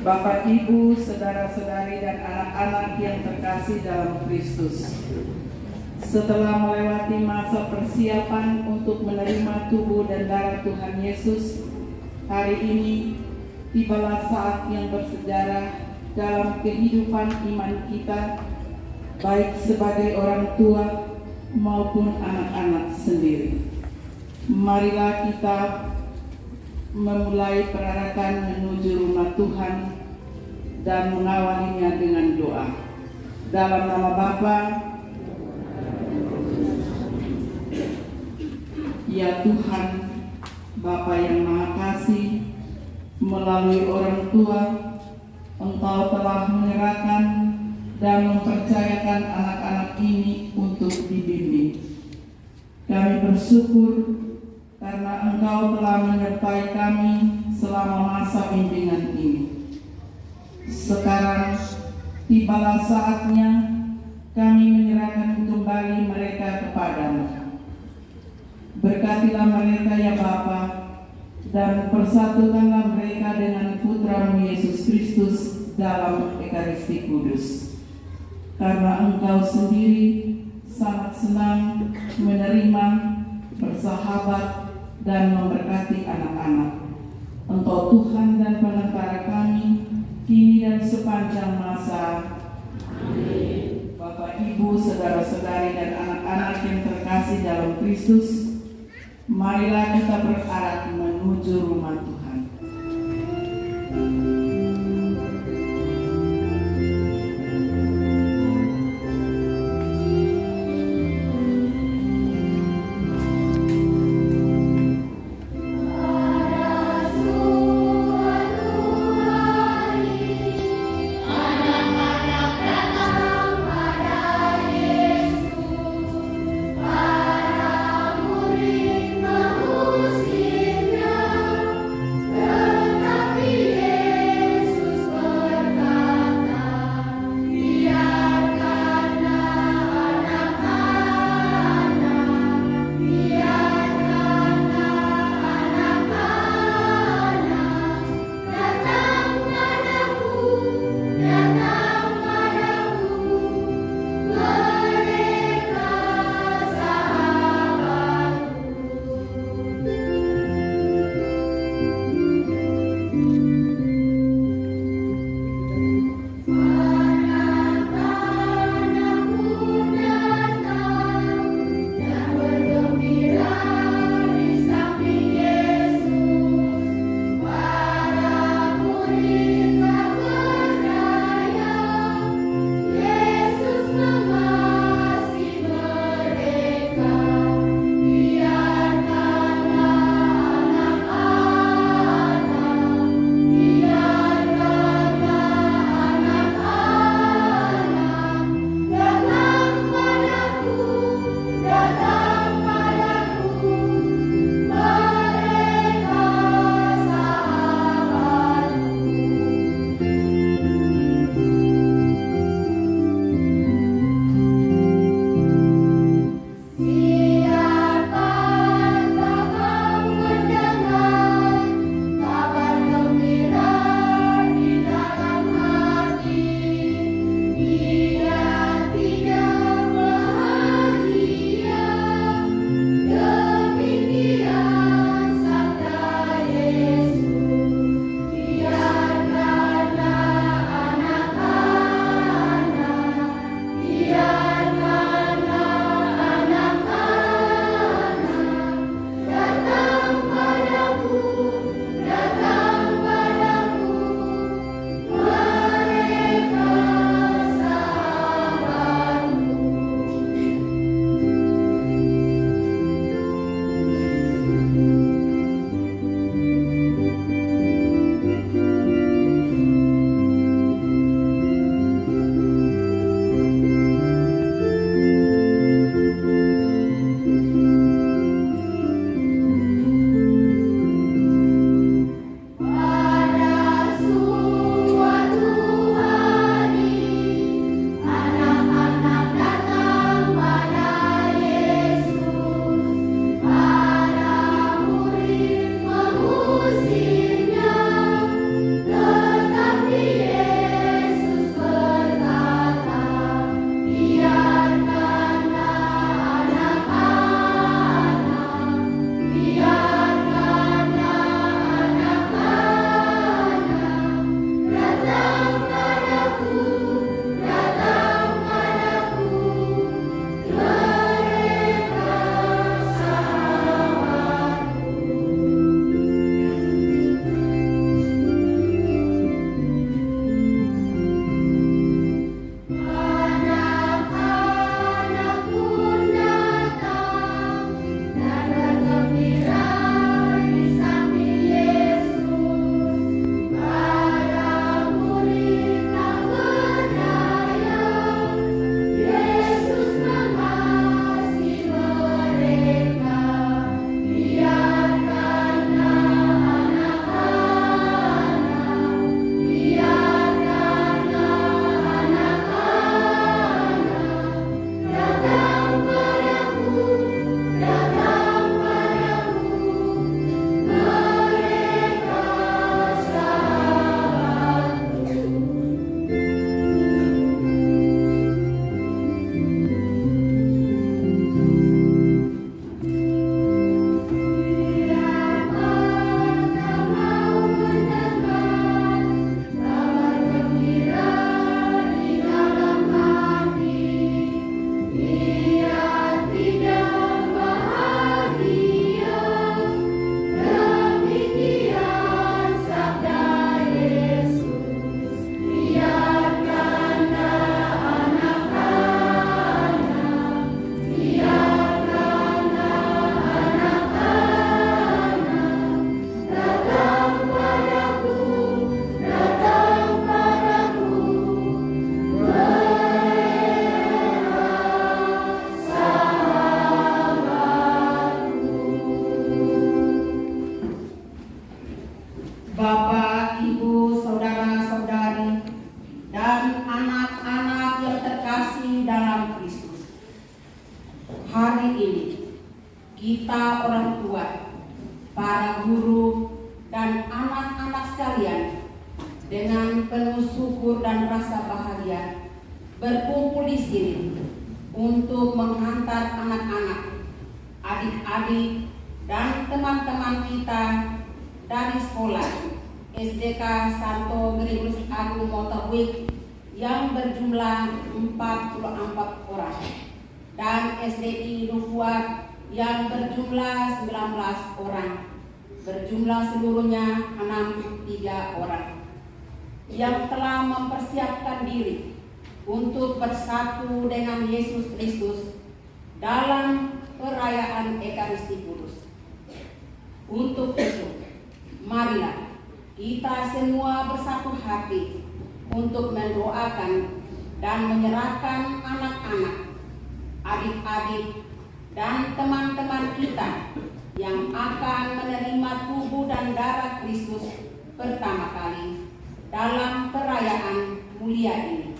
Bapak, Ibu, saudara-saudari, dan anak-anak yang terkasih dalam Kristus. Setelah melewati masa persiapan untuk menerima tubuh dan darah Tuhan Yesus, hari ini tibalah saat yang bersejarah dalam kehidupan iman kita, baik sebagai orang tua maupun anak-anak sendiri. Marilah kita memulai perarakan menuju rumah Tuhan dan mengawalinya dengan doa. Dalam nama Bapa, ya Tuhan, Bapa yang Maha Kasih, melalui orang tua, Engkau telah menyerahkan dan mempercayakan anak-anak ini untuk dibimbing. Kami bersyukur karena Engkau telah menyertai kami selama masa bimbingan ini. Sekarang tibalah saatnya kami menyerahkan kembali mereka kepadamu. Berkatilah mereka ya Bapa, dan persatukanlah mereka dengan Putra-Mu Yesus Kristus dalam Ekaristi Kudus. Karena Engkau sendiri sangat senang menerima, bersahabat, dan memberkati anak-anak. Engkau Tuhan dan penentara kami, kini dan sepanjang masa. Amin. Bapak, Ibu, saudara-saudari, dan anak-anak yang terkasih dalam Kristus, marilah kita berarak menuju rumah Tuhan. dengan penuh syukur dan rasa bahagia berkumpul di sini untuk menghantar anak-anak, adik-adik, dan teman-teman kita dari sekolah SDK Santo Gregorius Agung Montowik yang berjumlah 44 orang dan SDI Lufuat yang berjumlah 19 orang, berjumlah seluruhnya 63 orang yang telah mempersiapkan diri untuk bersatu dengan Yesus Kristus dalam perayaan Ekaristi Kudus. Untuk itu, marilah kita semua bersatu hati untuk mendoakan dan menyerahkan anak-anak, adik-adik, dan teman-teman kita yang akan menerima tubuh dan darah Kristus pertama kali dalam perayaan mulia ini.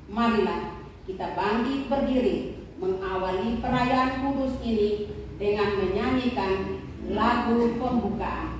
Marilah kita bangkit berdiri mengawali perayaan kudus ini dengan menyanyikan lagu pembukaan.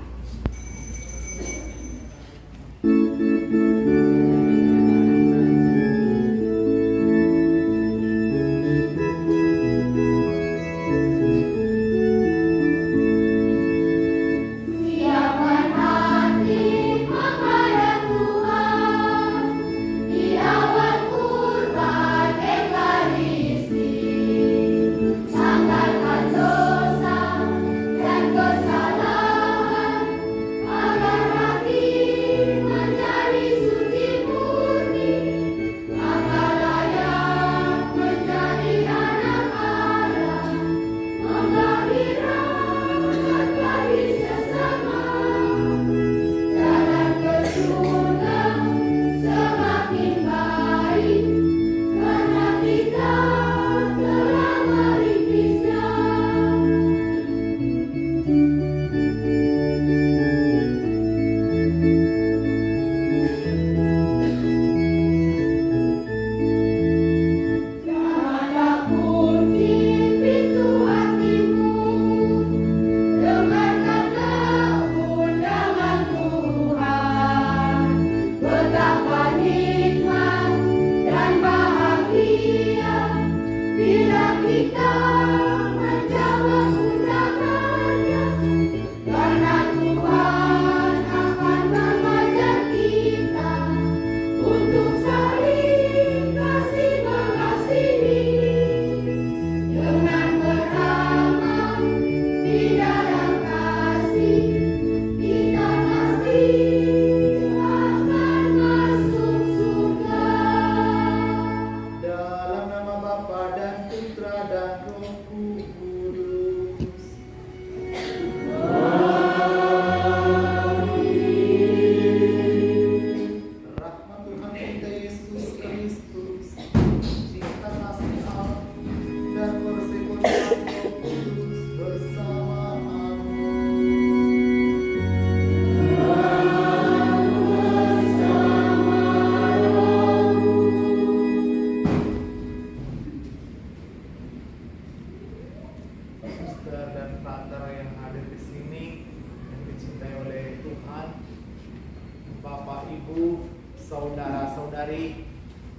Saudara-saudari,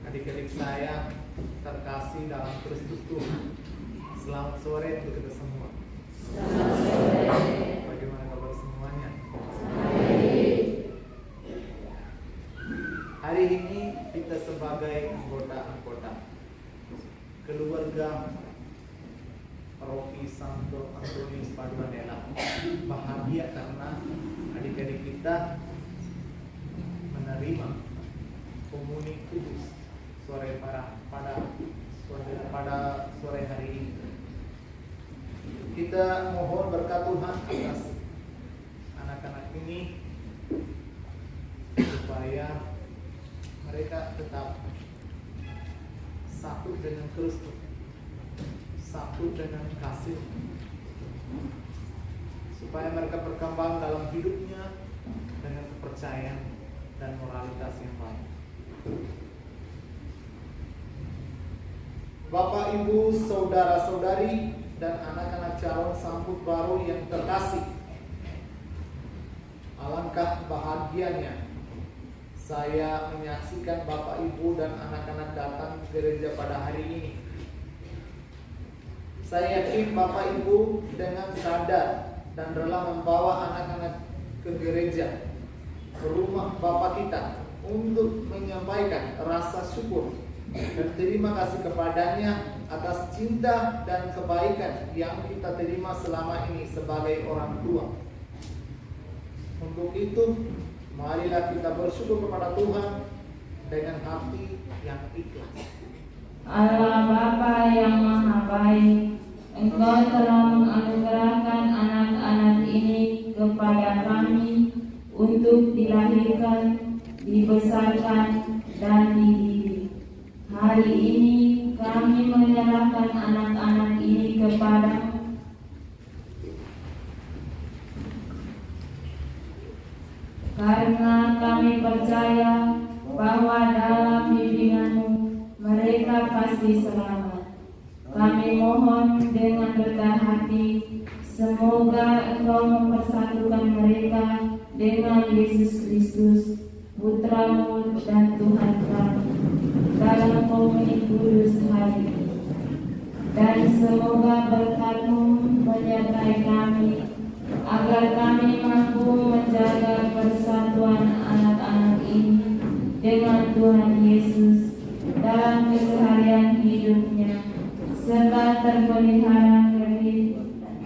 adik-adik saya terkasih dalam Kristus Tuhan. Selamat sore untuk kita semua. Selamat sore. Bagaimana kabar semuanya? Hari ini kita sebagai anggota keluarga Paroki Santo Antonius Padua bahagia karena adik-adik kita menerima komuni kudus pada sore hari ini. Kita mohon berkat Tuhan atas anak-anak ini supaya mereka tetap satu dengan Kristus, satu dengan kasih, supaya mereka berkembang dalam hidupnya dengan kepercayaan dan moralitas yang baik. Bapak, Ibu, saudara-saudari, dan anak-anak calon sambut baru yang terkasih, alangkah bahagianya saya menyaksikan Bapak Ibu dan anak-anak datang ke gereja pada hari ini. Saya yakin Bapak Ibu dengan sadar dan rela membawa anak-anak ke gereja, ke rumah Bapak kita, untuk menyampaikan rasa syukur dan terima kasih kepadanya atas cinta dan kebaikan yang kita terima selama ini sebagai orang tua. Untuk itu, marilah kita bersyukur kepada Tuhan dengan hati yang ikhlas. Allah Bapa yang Maha Baik, Engkau telah menganugerahkan anak-anak ini kepada kami untuk dilahirkan, dibesarkan, dan dididik. Hari ini kami menyerahkan anak-anak ini kepada karena kami percaya bahwa dalam bimbingan-Mu mereka pasti selamat. Kami mohon dengan rendah hati, semoga Engkau mempersatukan mereka dengan Yesus Kristus, Putra-Mu dan Tuhan kami, dalam komuni kudus hari ini. Dan semoga berkat-Mu menyertai kami, agar kami mampu menjaga persatuan anak-anak ini dengan Tuhan Yesus dalam keseharian hidupnya, serta terpelihara bagi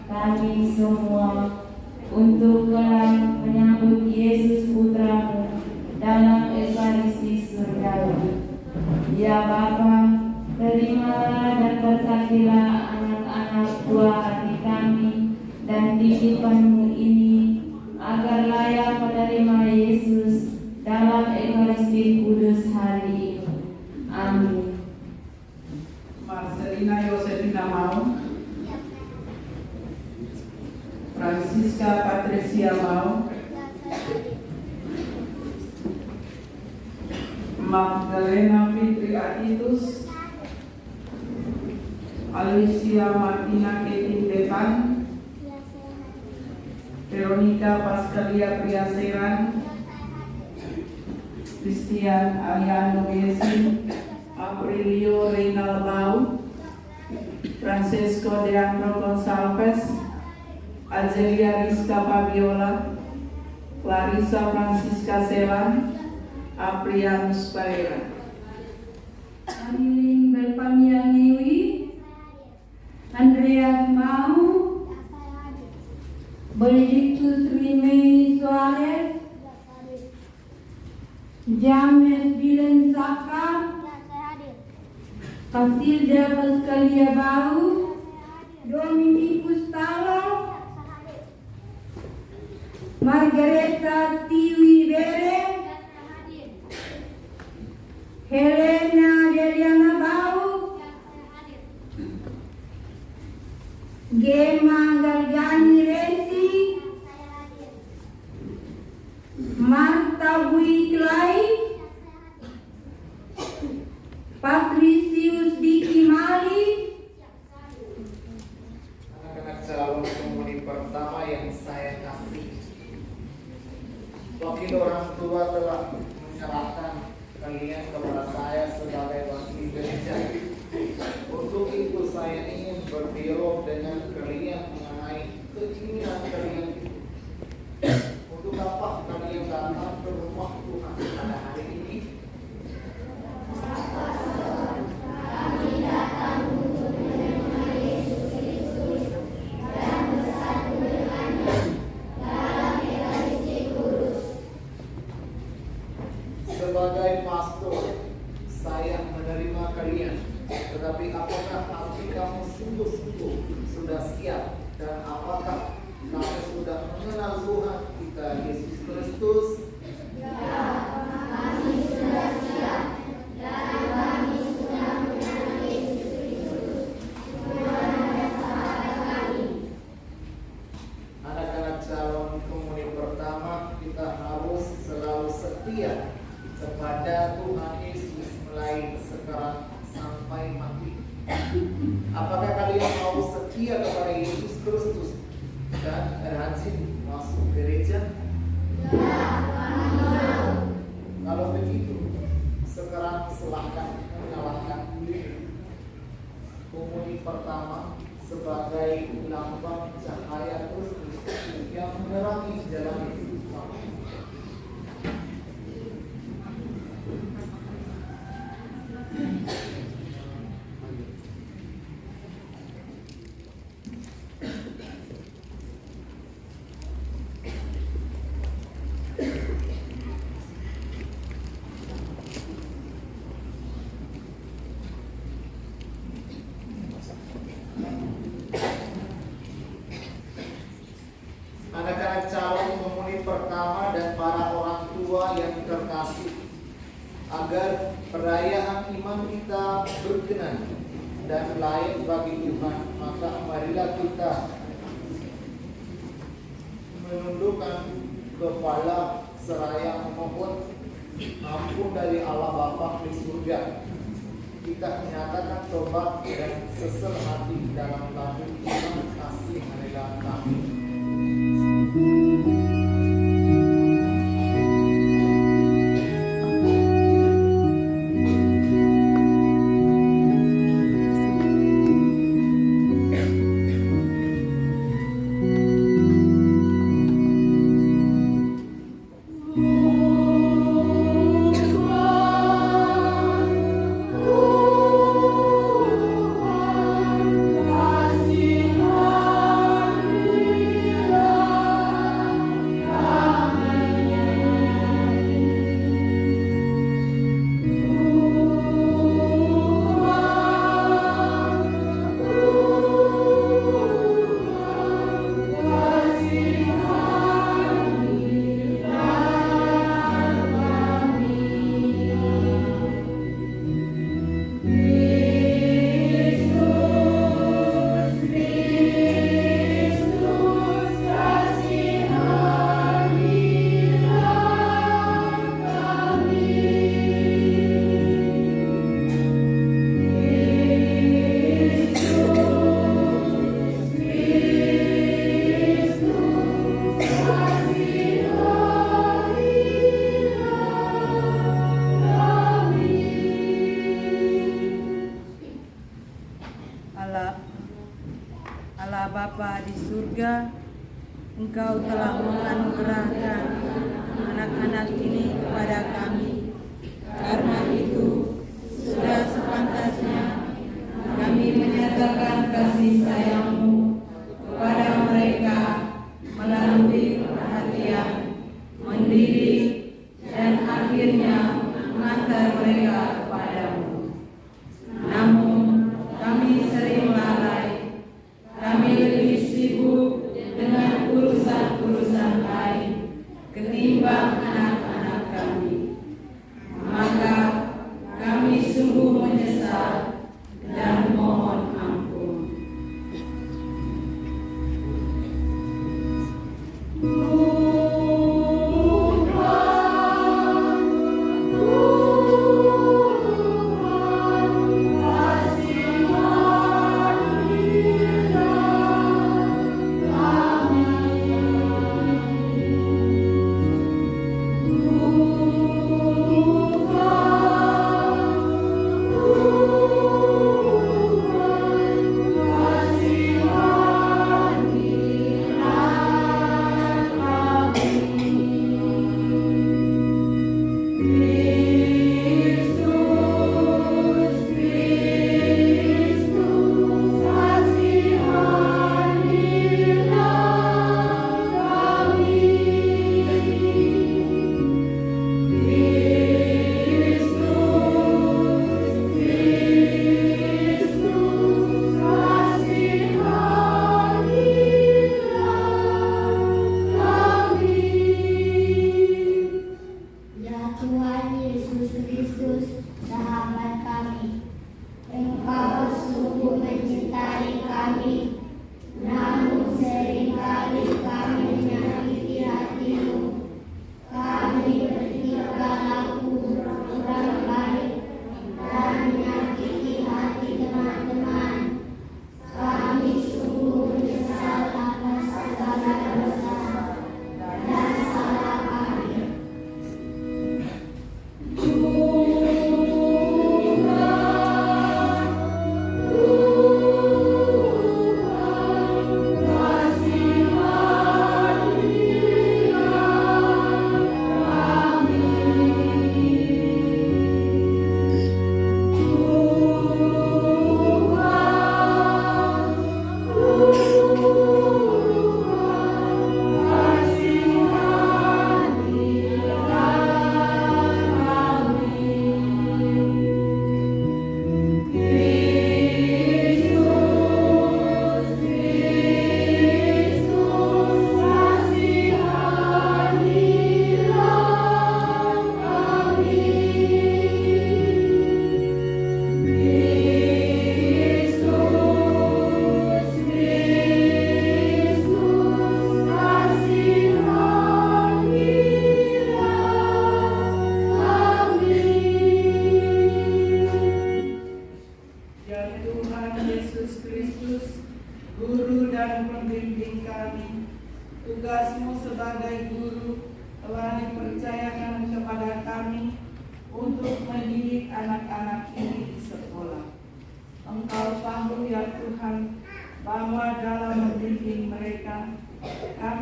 kami semua untuk kelak menyambut Yesus Putra-Mu dalam Ekaristi surgawi. Ya Bapa, terimalah dan berkatilah anak-anak buah hati kami dan titipan-Mu ini, agar layak menerima Yesus dalam Ekaristi kudus hari ini. Amin. Marcelina Yosefina Mau, Francisca Patricia Mau, Magdalena Fitri Atitus, Alicia Martina Ketin Depan, Veronica Pascalia Priaseran, Christian Aliano Gesin, Aprilio Reynal Bau, Francesco Deandro Gonçalves, Azelia Rizka Fabiola, Clarissa Francisca Selan, Aprianus Pereira. Anilin Berpamiangiwi, Andreas Mau, Benedictus Rimei Suarez, James Bilen Saka, Casilda Pascalia Bau, Dominikus Talo, Margareta Tiwi Bere, Helena Deliana Bau, Gema Gargani Resi, Marta Buiklai, Patricius Diki Mali, Anak-anak calon komuni pertama yang saya kasih, wakil orang tua telah menyerahkan kalian kepada saya sebagai wakil gereja. Untuk itu saya ingin berdialog dengan kalian mengenai keinginan kalian itu. Untuk apa kalian datang ke rumah Tuhan pada hari ini? Kami datang untuk menerima Yesus Kristus dan bersatu dengannya dalam Ekaristi kudus. Sebagai pastor, saya menerima kalian. Tetapi apakah hati kamu sungguh-sungguh sudah siap, dan apakah kamu sudah mengenal Tuhan kita Yesus Kristus? Ya, kami sudah siap dan kami sudah mengenal Yesus Kristus, Tuhan dan Sahabat kami. Anak-anak calon komuni pertama, kita harus selalu setia kepada Tuhan Yesus mulai sekarang sampai mati. Apakah kalian mau setia kepada Yesus Kristus dan rajin masuk gereja? Ya, kami mau. Kalau begitu, sekarang silahkan menyalakan lilin. Komuni pertama sebagai lambang cahaya Kristus yang menerangi jalan hidup kami. Anak-anak calon komuni pertama dan para orang tua yang terkasih, agar perayaan iman kita berkenan dan layak bagi Tuhan, maka marilah kita menundukkan kepala seraya memohon ampun dari Allah Bapa di surga. Kita menyatakan tobat dan sesel hati dalam lambung iman kasih marilah kami. Allah Bapa di surga, Engkau telah menganugerahkan anak-anak ini kepada kami. Karena itu, sudah sepantasnya kami menyatakan kasih sayang-Mu kepada mereka melalui perhatian, mendidik, dan akhirnya mengantar mereka kepadamu. Namun, kami sering lalai. Kami lebih sibuk dengan urusan-urusan lain ketimbang anak-anak kami.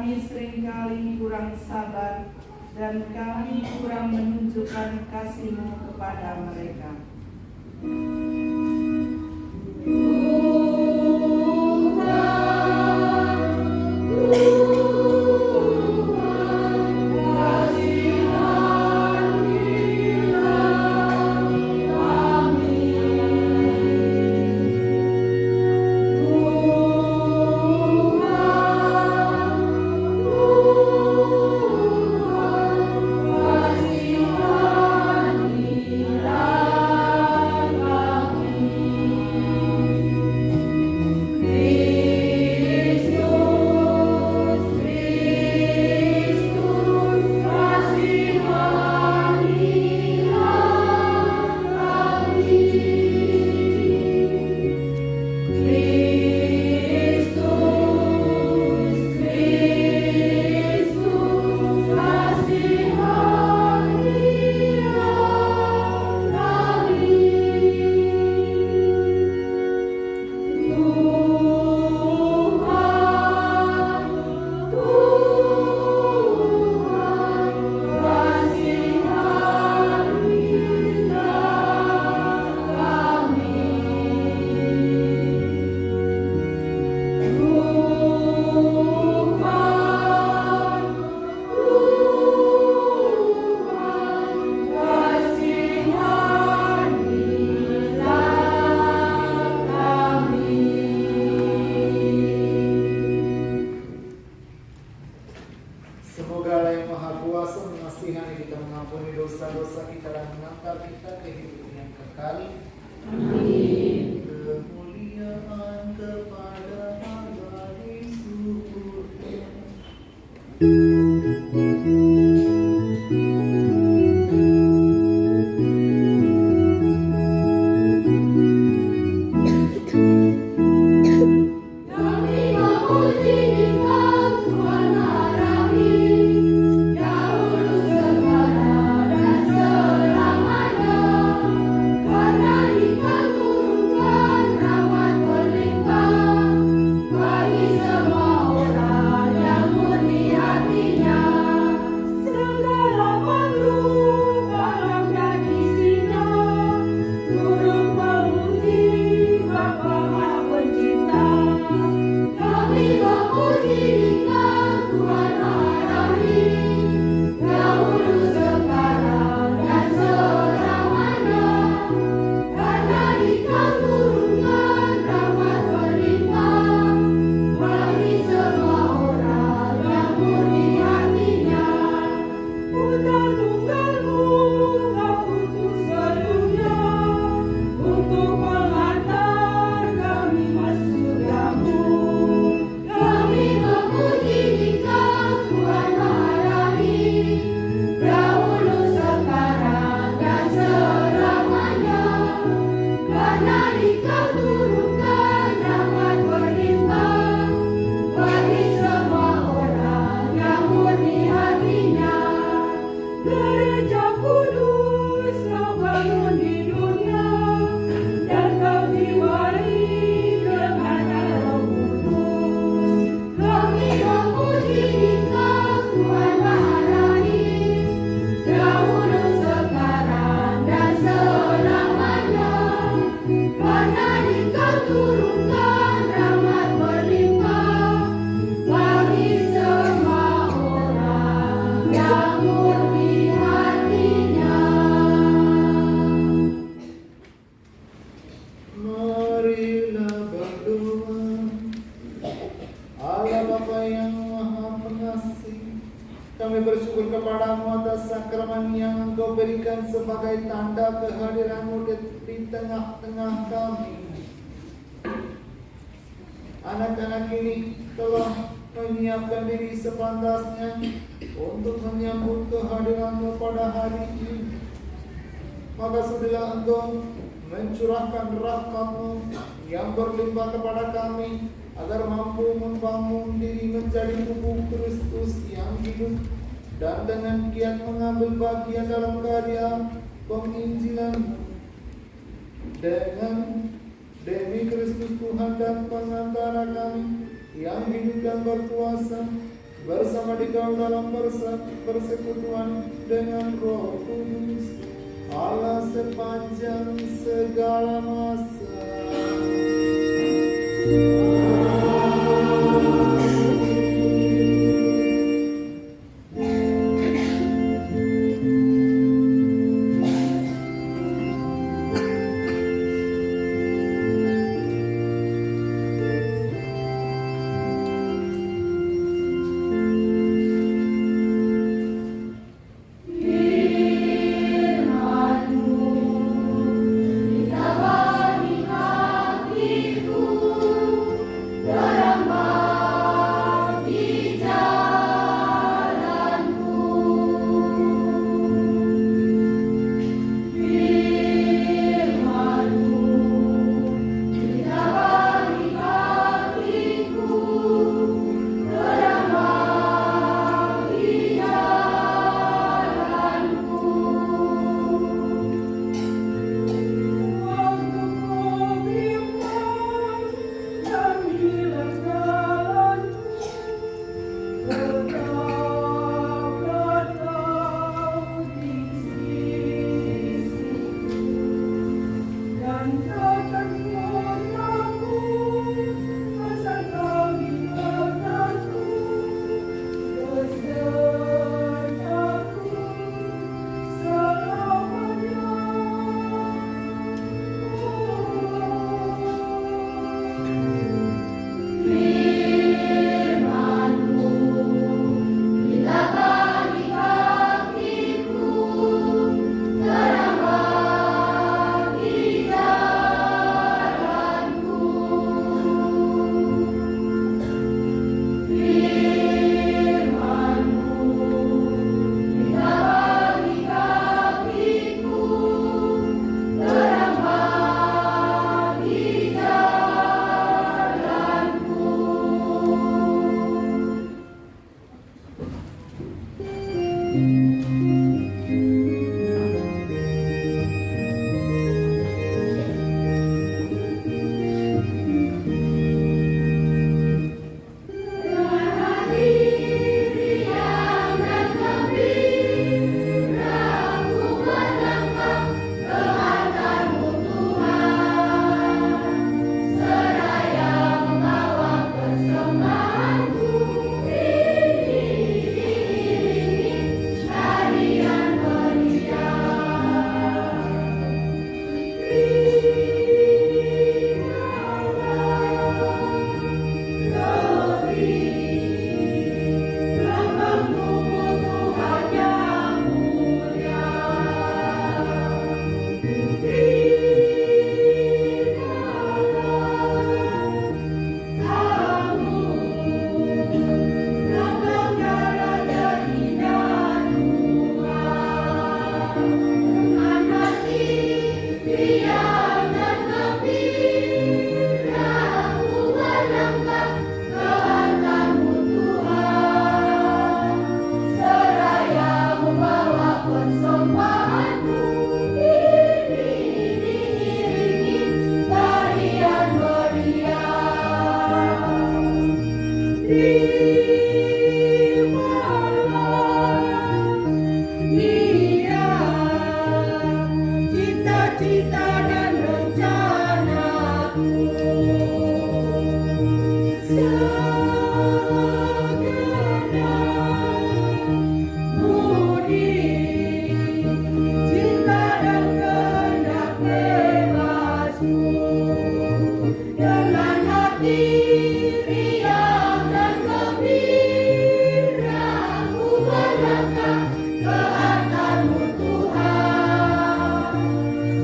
kami seringkali kurang sabar dan kami kurang menunjukkan kasih-Mu kepada mereka. Semoga Allah yang Maha Kuasa mengasihani kita, mengampuni dosa-dosa kita, dan mengangkat kita ke hidup yang kekal. Amin. Kemuliaan kepada Allah di surga. Kami bersyukur kepadamu atas sakramen yang Engkau berikan sebagai tanda kehadiranmu di tengah-tengah kami. Anak-anak ini telah menyiapkan diri sepantasnya untuk menyambut kehadiranmu pada hari ini. Maka sudilah Engkau mencurahkan rahmat-Mu yang berlimpah kepada kami, agar mampu membangun diri menjadi tubuh Kristus yang hidup, dan dengan giat mengambil bagian dalam karya penginjilan dengan demi Kristus Tuhan dan pengantara kami yang hidup dan berkuasa bersama di kau dalam persekutuan dengan Roh Kudus, Allah sepanjang segala masa.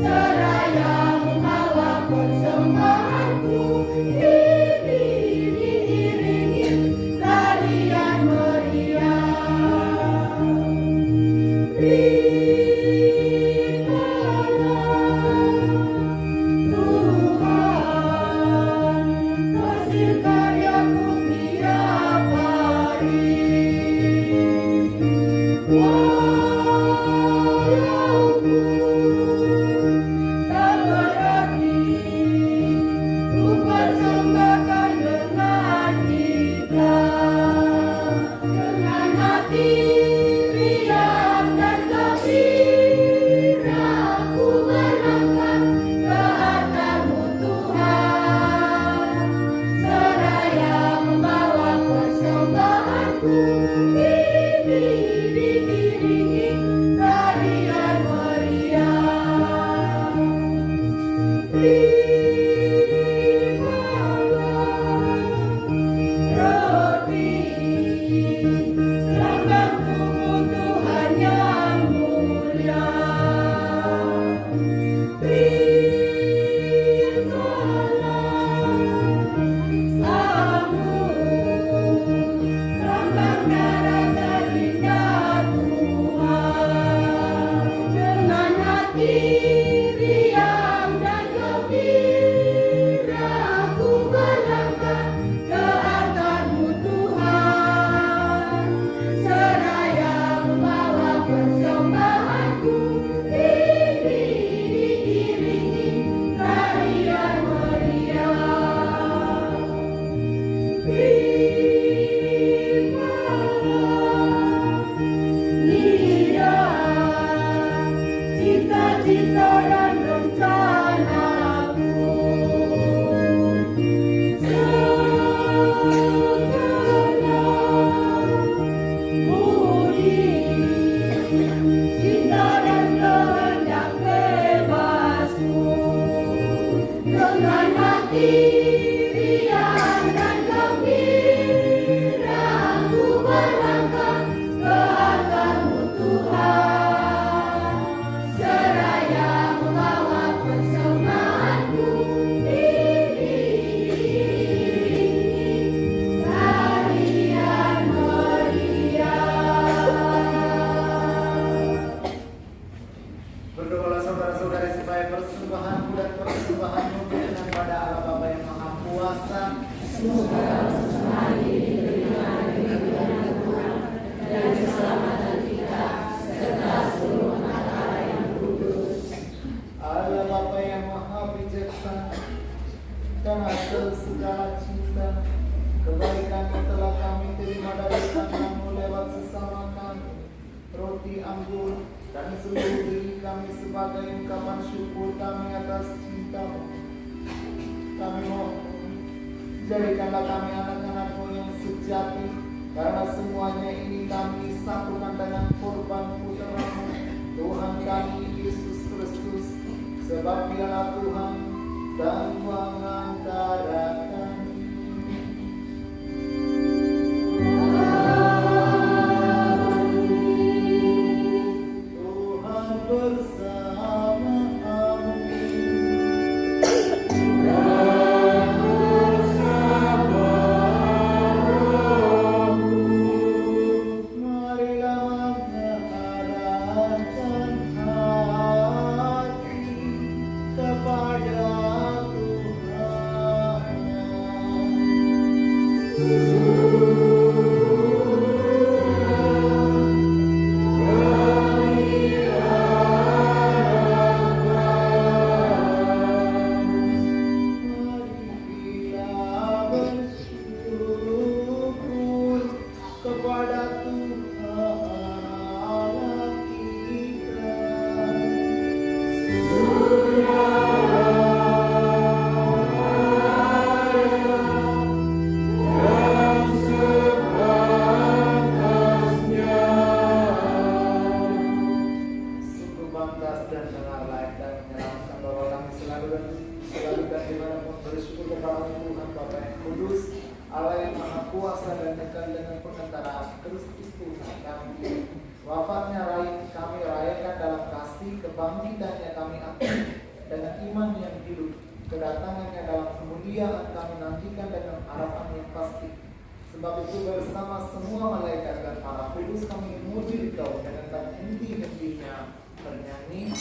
Seraya cita-cita dan rencanaku. Segenap budi, cinta dan kehendak bebasku. Dengan hati riang dan gembira, ku berlangkah ke atas-Mu Tuhan, seraya membawa persembahanku, diiringi tarian meriah. Berdoalah saudara-saudari supaya persembahanku dan persembahanmu diberikan pada Allah Bapa yang Maha Kuasa. Allah Bapa yang Maha Bijaksana, dan asal segala cinta, kebaikan yang telah kami terima dari tangan-Mu lewat sesama kami, roti anggur, dan seluruh diri kami sebagai ungkapan syukur kami atas cinta-Mu. Kami mohon, jadikanlah kami anak-anak-Mu yang sejati, karena semuanya ini kami satukan dengan korban putra-Mu, Tuhan kami Yesus Kristus, sebab Dialah Tuhan dan pengantara kami. Tuhan bersama kami. Marilah mengarahkan hati kepada Marilah bersyukur kepada Tuhan Allah kita. Sungguh pantas dan benar layak dan menyenangkan bahwa kami selalu dan dimanapun bersyukur kepada Tuhan Bapa yang Kudus, Allah yang Maha Kuasa dan dekat dengan pengantaraan Kristus Tuhan kami. Wafatnya kami rayakan dalam kasih, kebangkitannya kami akui dengan iman yang hidup, kedatangannya dalam kemuliaan kami nantikan dengan harapan yang pasti. Sebab itu bersama semua malaikat dan para kudus kami memuji Engkau dengan tak henti-hentinya bernyanyi.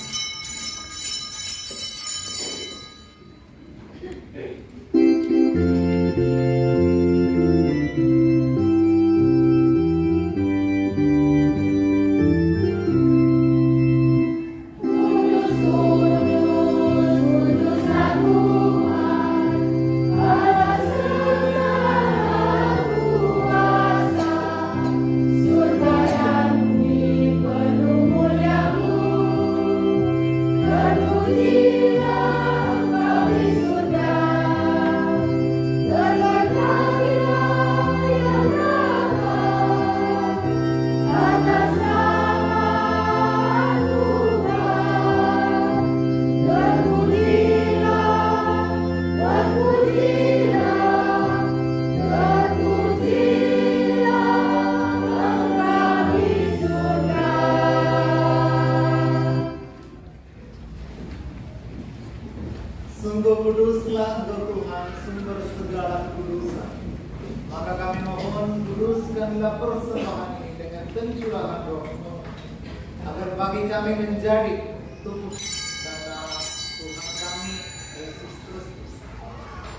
Sungguh kuduslah Engkau Tuhan, sumber segala kudusan. Maka kami mohon, kuduskanlah persembahan ini dengan pencurahan Roh-Mu, agar bagi kami menjadi tubuh dan darah Tuhan kami Yesus Kristus.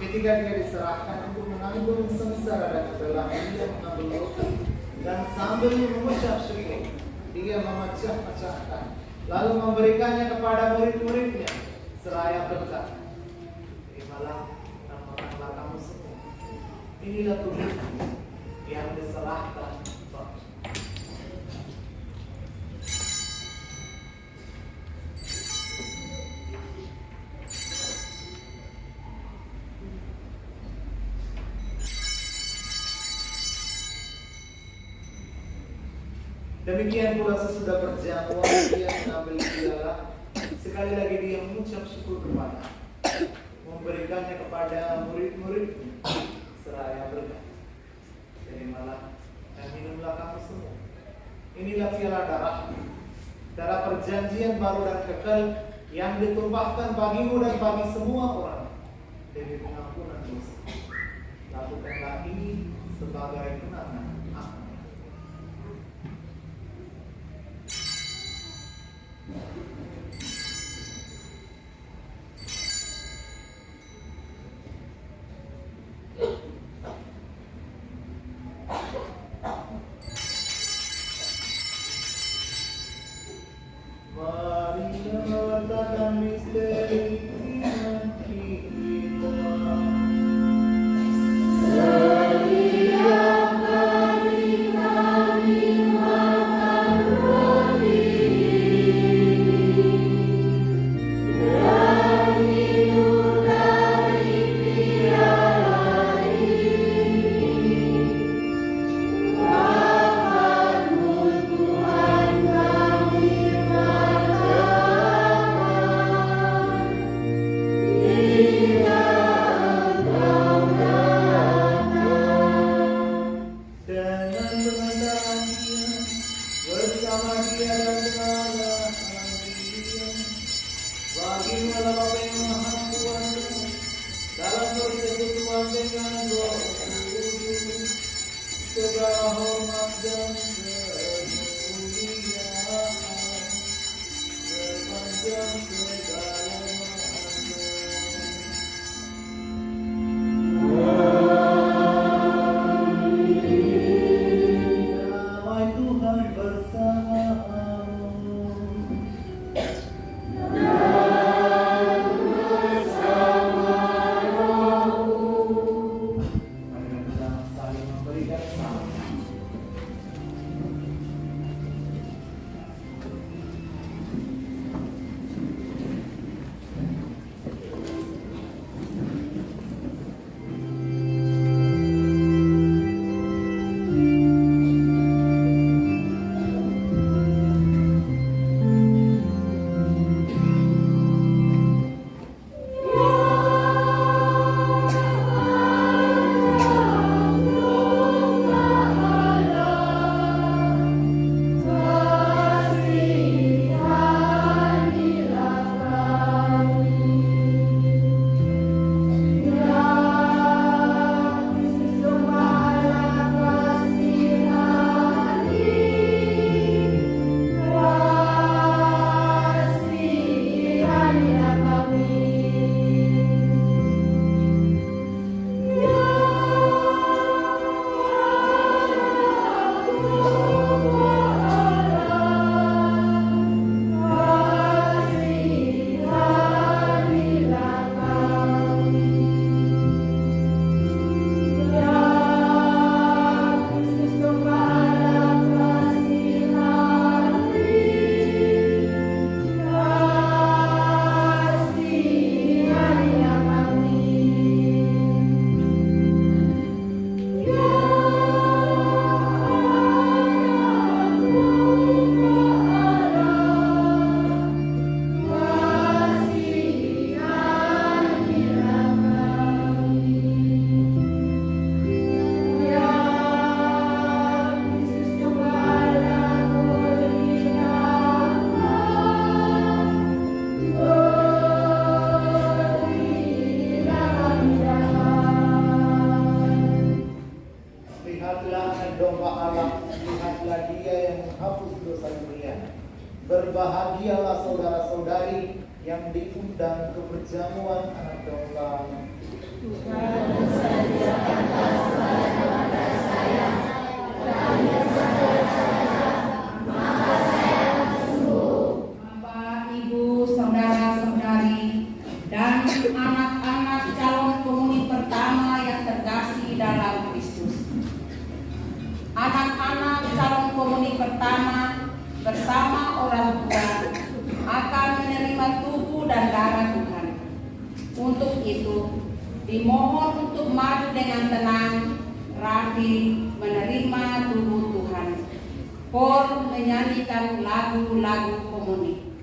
Ketika Dia diserahkan untuk menanggung sengsara dan kebelahan, Dia mengambil roti dan sambil mengucap syukur, Dia memecah-mecahkan, lalu memberikannya kepada murid-muridnya seraya berkata, "Terimalah dan makanlah kamu semua. Inilah tubuhku yang diserahkan bagi." Demikian pula sesudah perjamuan dia mengambil piala, sekali lagi dia mengucap syukur kepada, memberikannya kepada murid-murid, seraya berkata, terimalah dan minumlah kamu semua. Inilah piala darah perjanjian baru dan kekal yang ditumpahkan bagimu dan bagi semua orang demi pengampunan dosa. Lakukanlah ini sebagai kenangan aku. Mari nyatakan misteri iman kita. Setiap kali kami makan roti dan minum dari piala ini, wafatmu Tuhan kami rayakan hingga Engkau datang. Dengan pengantaran dia, bersama dia dan pengalaman dia, bagi malam apa yang maha kuasa, dalam persekutuan dengan Roh Kudus, segala hormat dan kemuliaan sepanjang segala masa. Damai Tuhan bersamamu. Mari kita saling memberikan salam. Lihatlah domba Allah, lihatlah dia yang menghapus dosa dunia. Berbahagialah saudara-saudari yang diundang ke perjamuan anak domba. Bapak, Ibu, saudara-saudari, dan anak-anak calon komuni pertama yang terkasih dalam Kristus. Anak-anak calon komuni pertama bersama orang tua akan menerima tubuh dan darah Tuhan. Untuk itu, dimohon untuk maju dengan tenang, rapi, menerima tubuh Tuhan. Kor menyanyikan lagu-lagu komuni.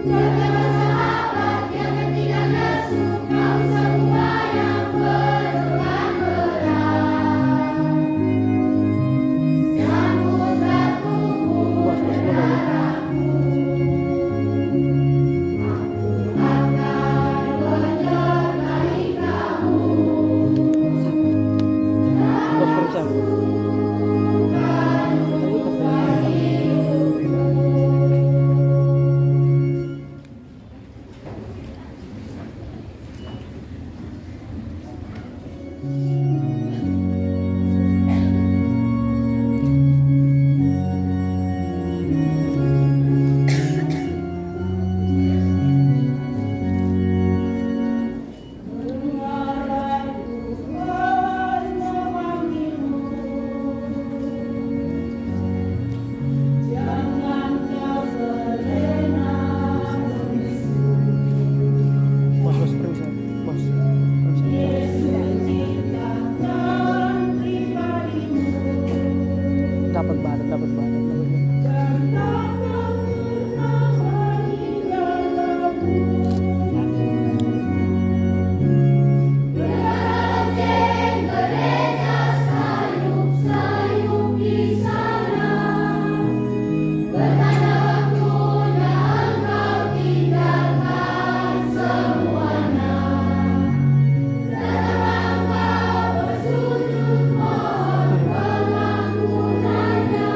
Jangan sahabat yang tidak lesu. Dapat banget, dapat banget. Sayup-sayup di sana, bertanda waktunya engkau tinggalkan semuanya. Datanglah engkau bersujud mohon pengampunannya.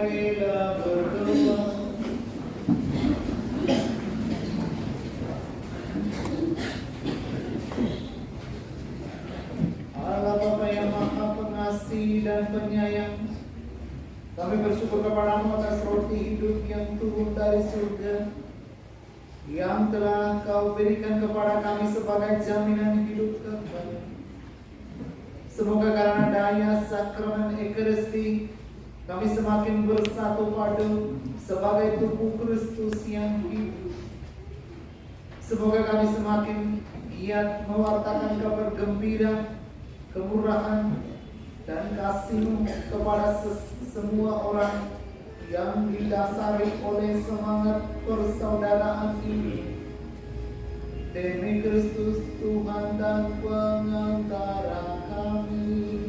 marilah berdoa. Allah Bapa yang Maha Pengasih dan Penyayang, kami bersyukur kepadamu atas roti hidup yang turun dari surga, yang telah Kau berikan kepada kami sebagai jaminan hidup kekal. Semoga karena daya sakramen Ekaristi, kami semakin bersatu padu sebagai tubuh Kristus yang hidup. Semoga kami semakin giat mewartakan kabar gembira, kemurahan, dan kasih kepada semua orang yang didasari oleh semangat persaudaraan ini. Demi Kristus Tuhan dan pengantara kami.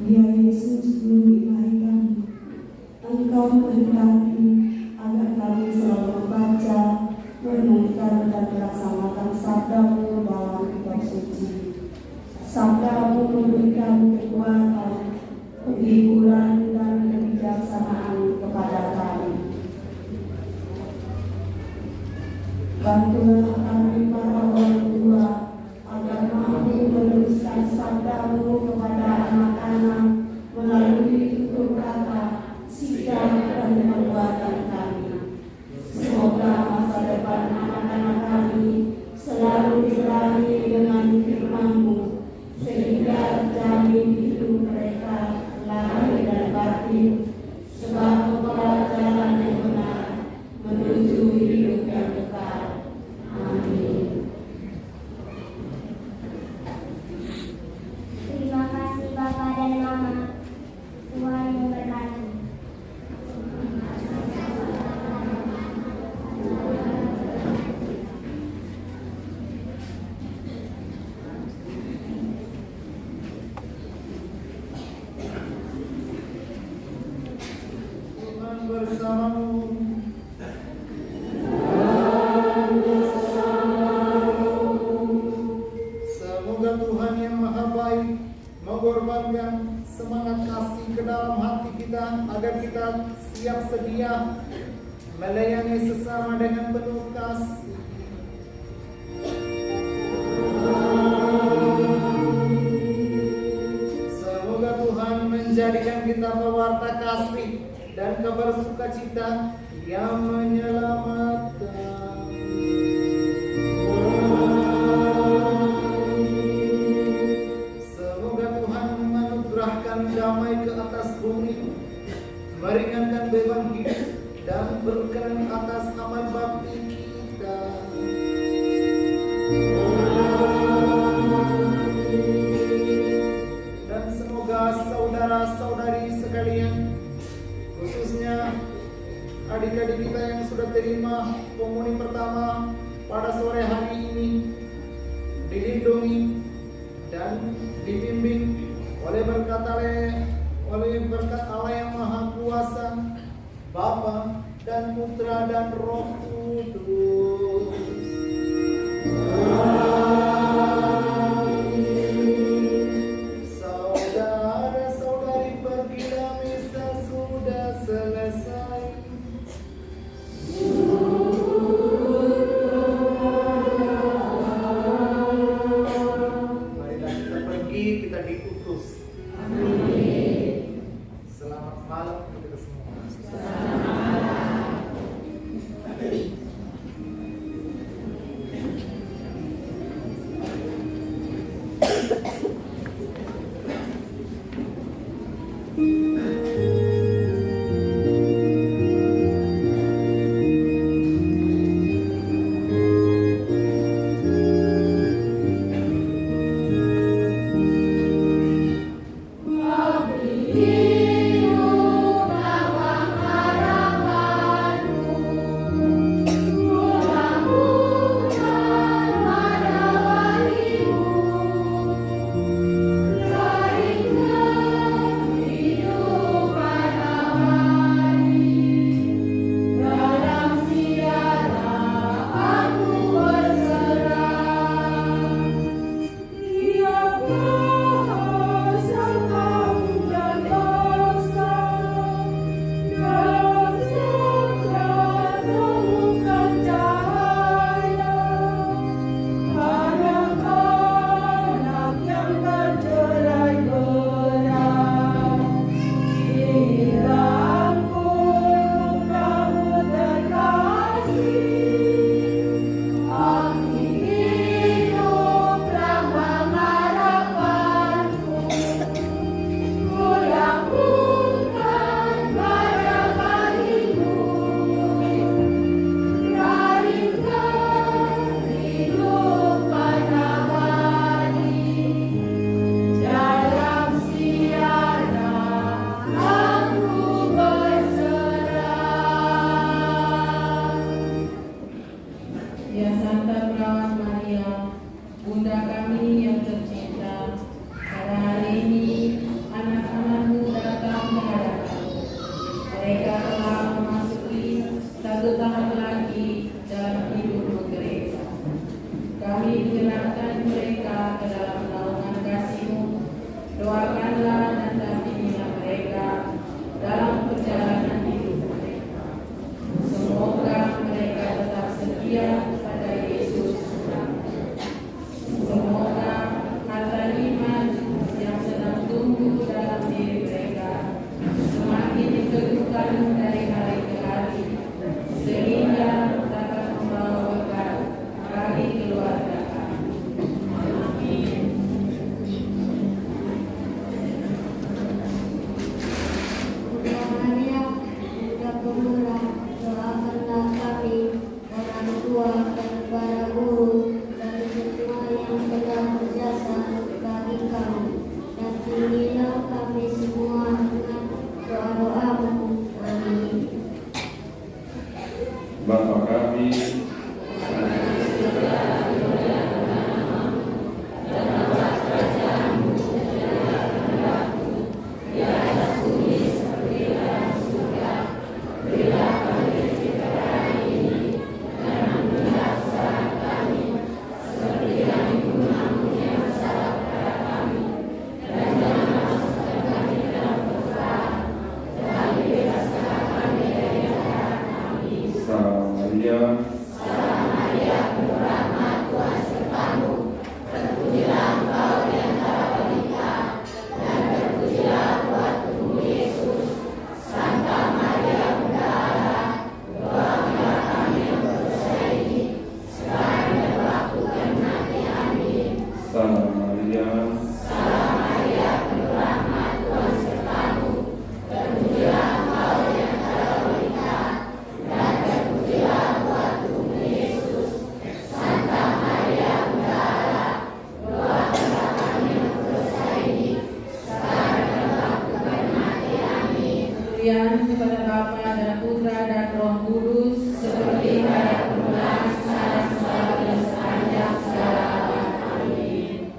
Ya Yesus, guru ilahi kami, Engkau menghendaki agar kami selalu membaca, merenungkan dan melaksanakan sabda-Mu dalam kitab suci. Sabda-Mu memberikan kekuatan, penghiburan dan kebijaksanaan kepada kami. Bantulah kami para orang tua agar mampu meneruskan sabda-Mu kepada anak-anak melalui tutur kata, sikap dan perbuatan kami. Semoga masa depan anak-anak kami selalu digerai dengan firman-Mu, sehingga terjamin hidup mereka lahir dan batin sebagai pelajaran yang benar menuju hidup yang kekal. Amin. Terima kasih Bapa dan Mama. Tuhan memberkati. Tuhan bersamamu. Semoga Tuhan yang Maha Baik mengorbankan semangat kasih ke dalam hati kita agar kita siap sedia melayani sesama dengan penuh kasih. Semoga Tuhan menjadikan kita pewarta kasih dan kabar sukacita yang menyelamatkan. Semoga Tuhan menganugerahkan damai ke atas bumi, meringankan beban hidup dan berkenan atas amal bakti kita. Dan semoga saudara-saudari sekalian, khususnya adik-adik kita yang sudah terima komuni pertama pada sore hari ini, dilindungi dan dibimbing oleh berkat Allah yang Maha Kuasa, Bapa dan Putra dan Roh Kudus. Saudara Ya Santa Perawat Maria, Bunda kami yang tercinta, pada hari ini anak-anakmu datang menghadapmu. Mereka telah memasuki satu tahap lagi dalam hidup bergereja. Kami perkenalkan mereka ke dalam naungan kasih-Mu. Doakanlah dan dampingilah mereka dalam perjalanan hidup mereka. Semoga mereka tetap setia pada Yesus. Semoga harta iman yang sedang tumbuh dalam diri mereka semakin diteguhkan dari hari ke hari, sehingga dapat membawa berkat bagi keluarga kami. Amin. Bunda Maria, Bunda Pemurah, doakanlah kami, orang tua dan para guru, dan semua yang telah berjasa bagi kami. Dan tinggilah kami semua dengan doa-doamu. Amin. Bapa kami, Kemuliaan kepada Bapa dan Putra dan Roh Kudus, seperti pada permulaan, sekarang, selalu, dan sepanjang segala abad. Amin.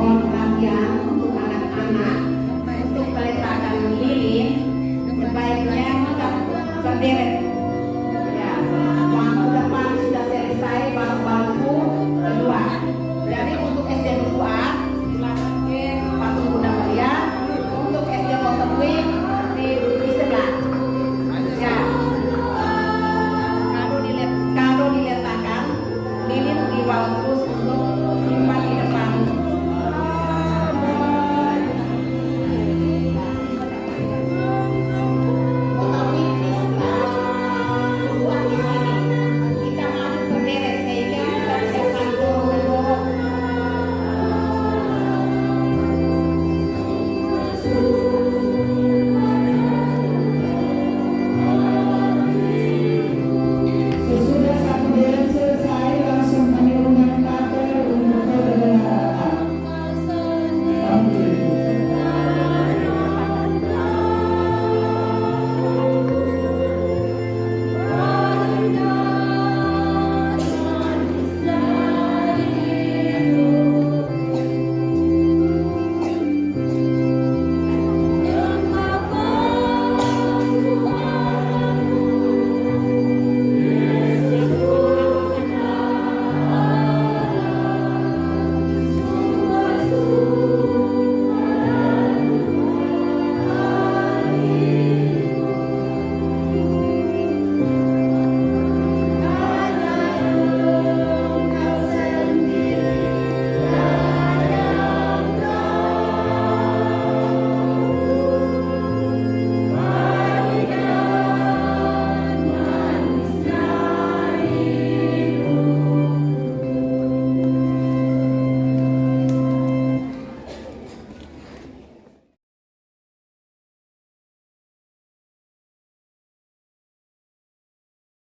Mohon terus untuk